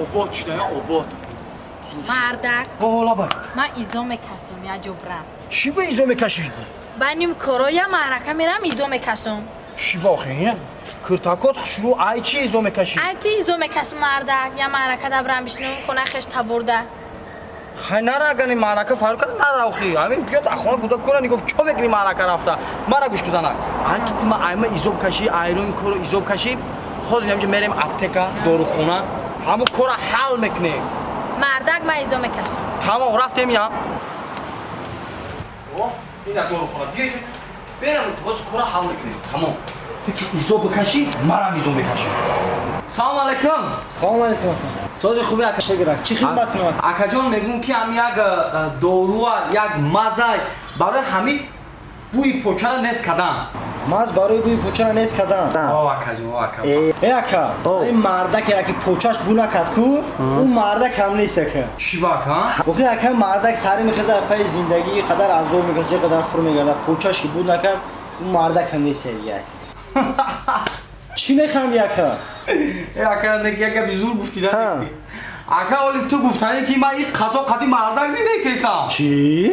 آباد شده یا آباد مردک حالا باید من ایزا میکشم یا جبرم چی به ایزا میکشید؟ بنیم کرو یا معرکه میرم ایزا میکشم چی باخی؟ کرتاکات شروع ای چی ایزا میکشید؟ ایتی ایزا میکشم مردک یا معرکه دبرم بشنم خونه خش تبرده خیلی نره اگر این معرکه فرق کنه نره آخی همین بیاد اخوانه گودا کنه نگو چه بگی این معرکه رفته مرا گوش بزنه هر کی ما ایما ایزا بکشی ایرون کرو ایزا بکشی خود اینجا میریم اپتکا داروخونه همون کار حل میکنیم مردک من ایزا میکشم تمام رفتیم یا این داروخونه بیاید بریم باز کار حل میکنیم تمام تو که ایزا بکشی مرا ایزا میکشی سلام علیکم سلام علیکم. سوز خوبی اکا گرفت. چی خدمت می‌کنید؟ اکا جان میگم که هم یک دارو یک مزه برای همین بوی پوچه را نس کردن ماز برای بوی پوچه را نیست کردن. آه اکا جان آه اکا ای اکا این مردک که پوچهش بو نکرد کو اون مردک هم نیست که. چی باکا؟ بخی اکا مردک سری میخزه پای زندگی قدر عذاب میکشه قدر فرو میگرده پوچهش که بو نکرد اون مردک هم نیست یک. چی میخندی اکا؟ ای اکا نگی اکا بیزور گفتی نه اکا ولی تو گفتنی که من این قضا قدی مردک دیده کیسم چی؟